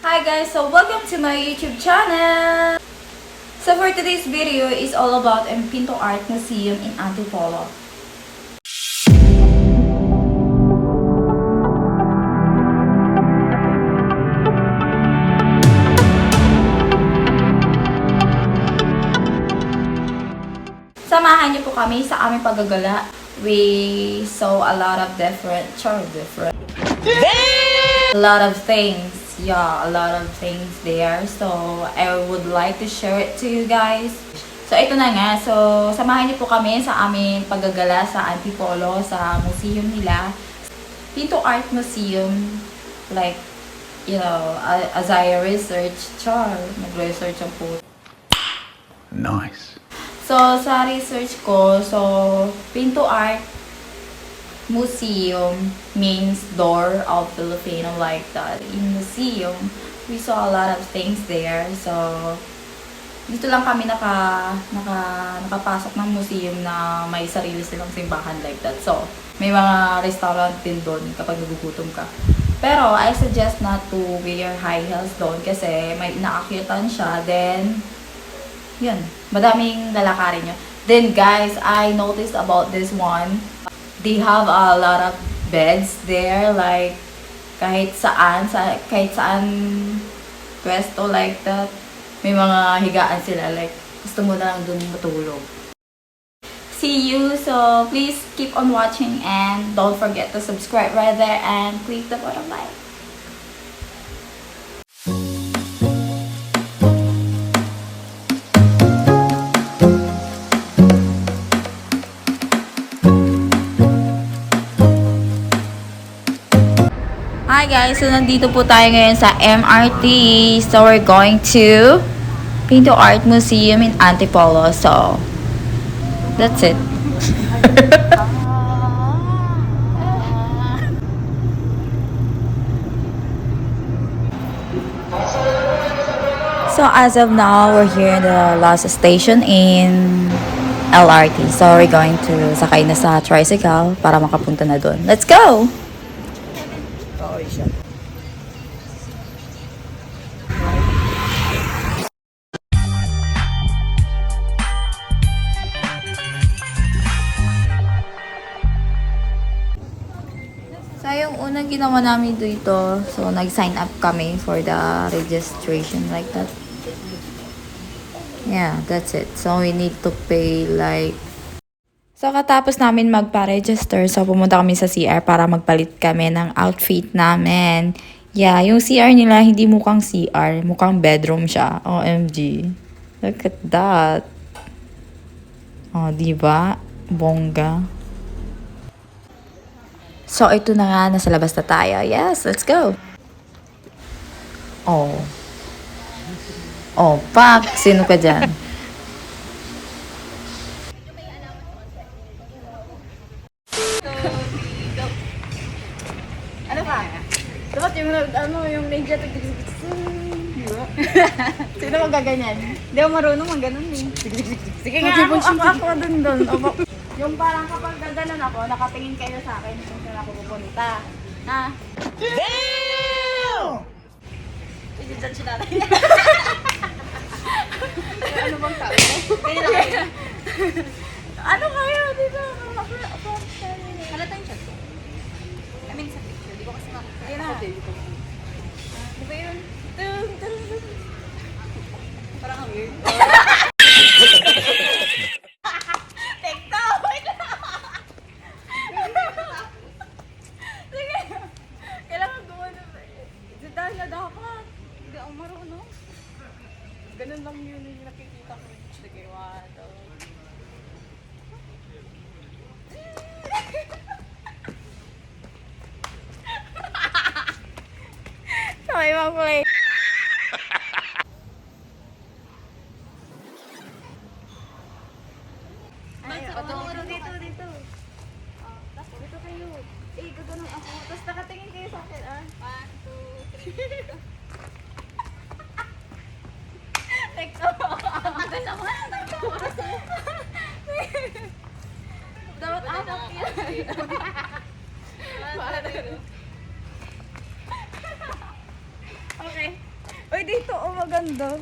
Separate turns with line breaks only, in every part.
Hi guys, so welcome to my YouTube channel! So for today's video is all about Pinto Art Museum in Antipolo. Samahan niyo po kami sa aming paggagala. We saw a lot of different. A lot of things. Yeah, a lot of things there. So, I would like to share it to you guys. So, ito na nga. So, samahan niyo po kami sa aming paggagala sa Antipolo, sa museum nila. Pinto Art Museum. Like, you know, as I research, nag-research ang po.
Nice.
So, sa research ko, so, Pinto Art Museum means door of Filipino, like that. In museum, we saw a lot of things there. So, dito lang kami nakapasok ng museum na may sarili silang simbahan, like that. So, may mga restaurant din doon kapag nagugutom ka. Pero, I suggest not to wear high heels doon kasi may inaakyatan siya. Then, yun, madaming lalakarin nyo. Then guys, I noticed about this one. They have a lot of beds there, like kahit saan pwesto like that. May mga higaan sila, like gusto mo na lang dun matulog. See you, so please keep on watching and don't forget to subscribe right there and click the bottom like. Hi guys, so nandito po tayo ngayon sa MRT. So we're going to Pinto Art Museum in Antipolo. So that's it. So as of now, we're here in the last station in LRT. So we're going to sakay na sa tricycle para makapunta na doon. Let's go! So, yung unang ginawa namin dito, so, nag-sign up kami for the registration, like that. Yeah, that's it. So, we need to pay, like... So, katapos namin magpa-register, so, pumunta kami sa CR para magpalit kami ng outfit namin. Yeah, yung CR nila, hindi mukhang CR, mukhang bedroom siya. OMG. Look at that. Oh, diba? Bongga. So, ito na nga, nasa labas na tayo. Yes, let's go! Oh. Oh, pak! Sino ka dyan? Ano ka? Dapat yung ninja diba? Sino magaganyan? Hindi ako marunong maganon eh. Sige nga, ako dun. Yung parang kapag gaganon ako, nakatingin kayo sa akin kung saan ako pupunta. Ha? Damn! I-judge na natin. Ano bang tao mo? Ano kayo? Dito. Halata yung chat ko. I mean sa picture. Di ko kasi makita. Ayun na. Di ba yun? Parang ang weird. Ganun lang yun yung nakikita ko. Sige, wato. Sabay mag-play. Ay, dito. Tapos dito kayo. Gaganon ako. Tapos nakatingin kayo sa akin, 1, 2, 3. Tagal naman. Dapat anak yan. Okay. dito, oh, maganda.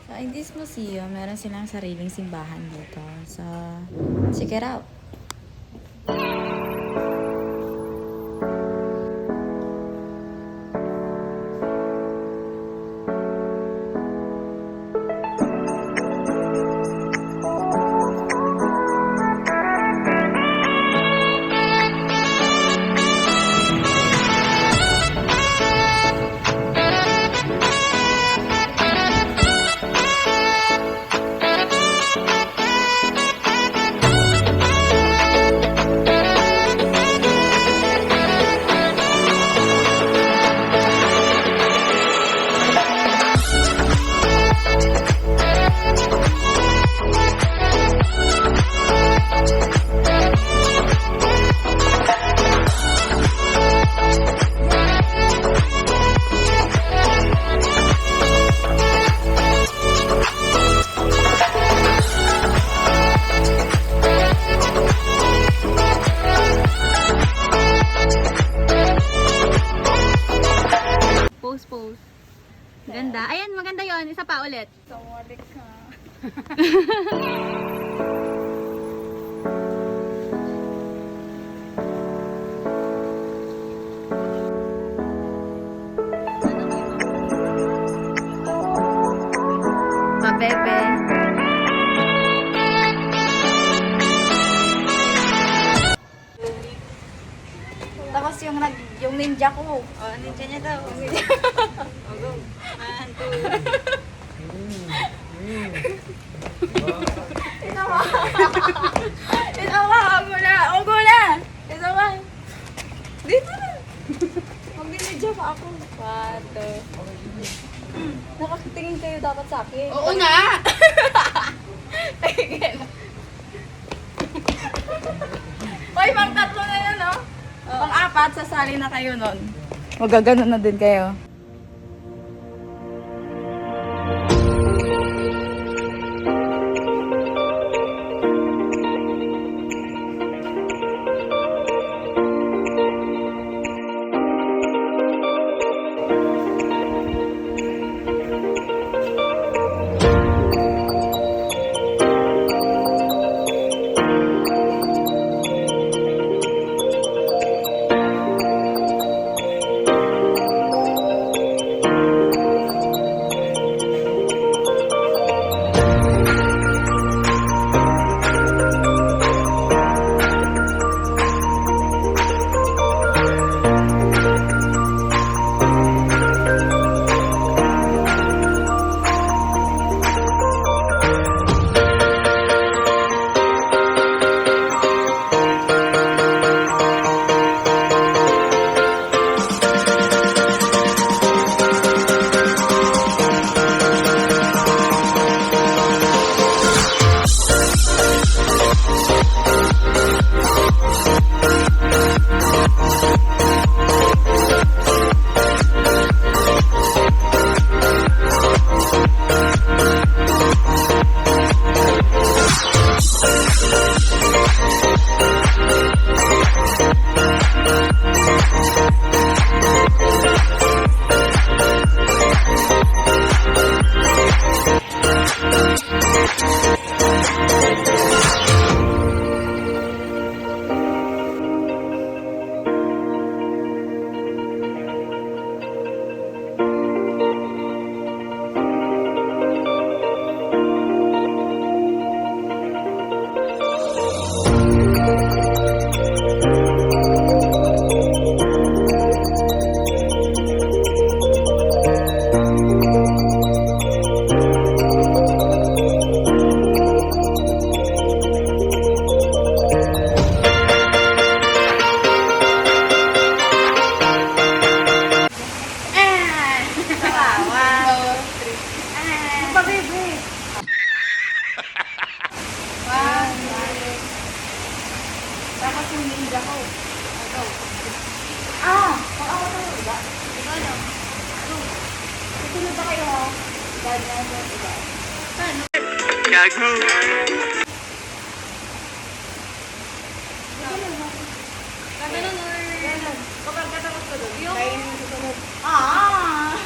So, in this museum, meron silang sariling simbahan dito. So, check it out.
Pose. Ganda. Ayan, maganda yon. Isa pa ulit.
Sawalik ka. Pabebe. Tapos yung ninja ko.
Oh, ninja niya daw. Oh, go. 1, 2.
Itawa mo na. Ugo na. Itawa. Dito na. Mag-ninja pa ako. 1, 2. Nakatingin kayo dapat sa akin.
Oo nga!
Tigil. Hoy, pang-tatlo na yan, no? Pang-apat, sasali na kayo nun. Magaganon na din kayo.
Gago.
Gano'n or...
Kapag katapos ko doon,
Yung-
kainin mo susunod. Ah!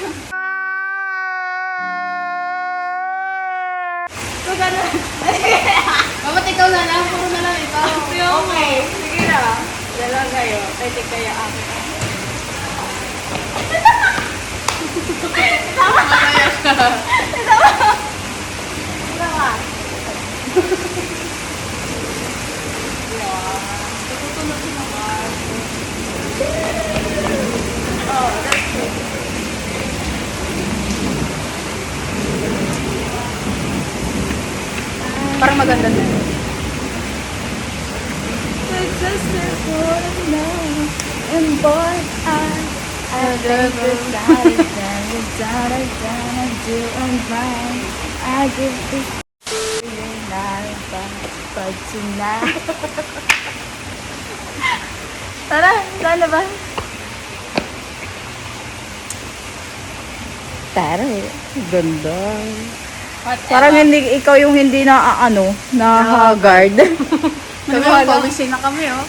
na lang. Puro na lang ikaw. Okay. Sige na. Dalawa kayo. Pwede kayo ako.
Parang maganda din. And boy, I think I give this but tonight. Tara, saan na ba? Tara, ganda. Parang hindi, ikaw yung hindi na na haggard.
Kami ang pawisin na kami, oh.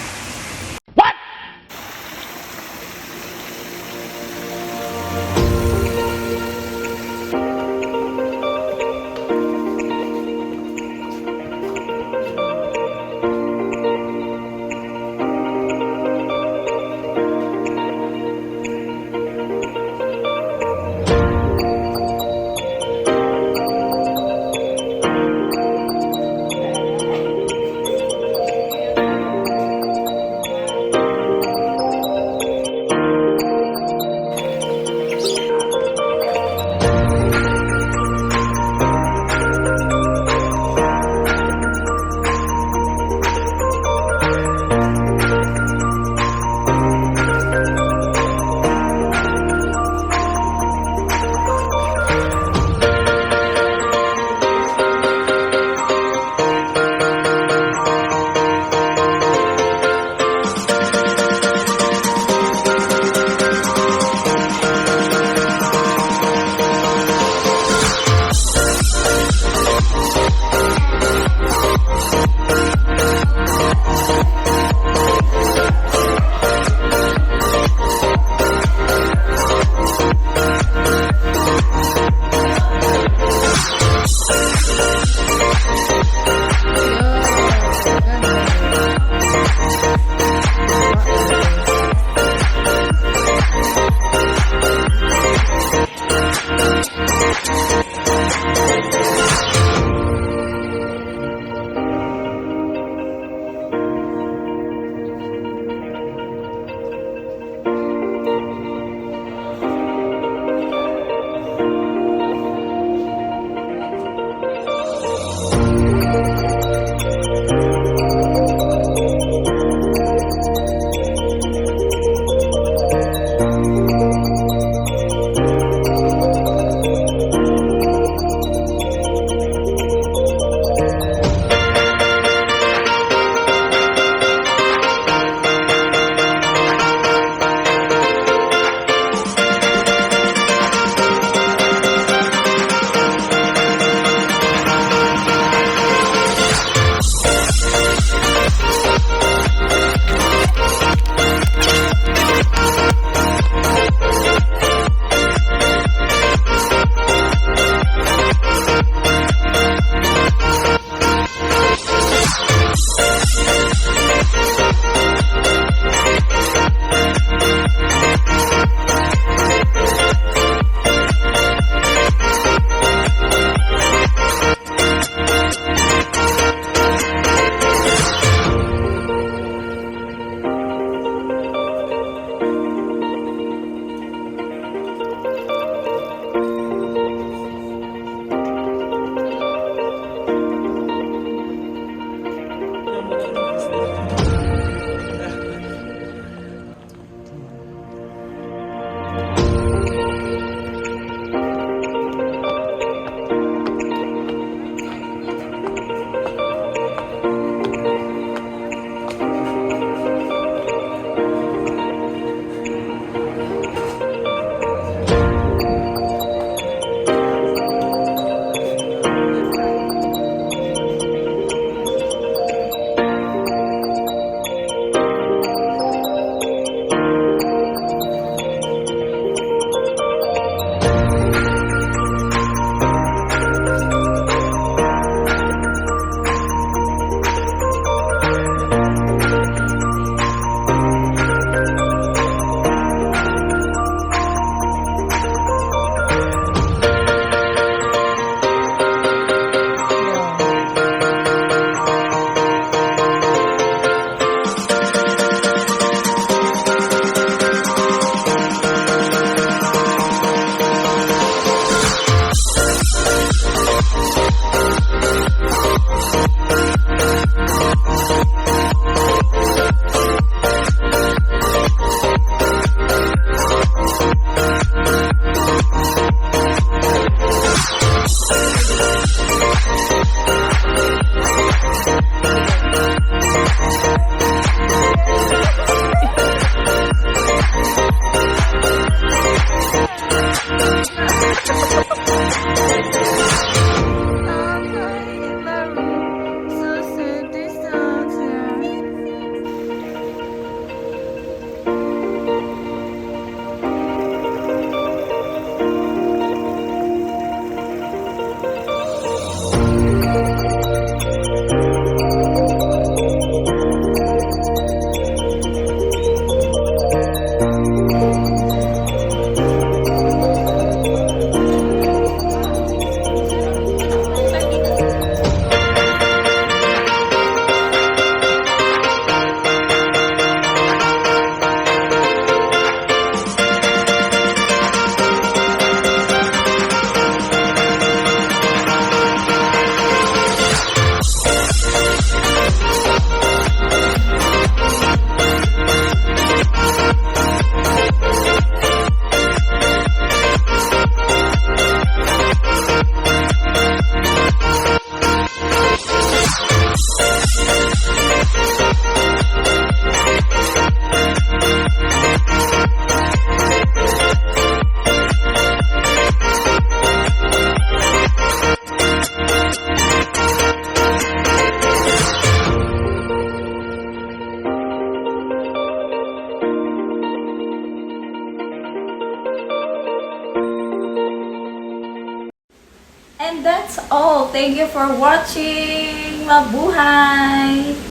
And that's all. Thank you for watching. Mabuhay!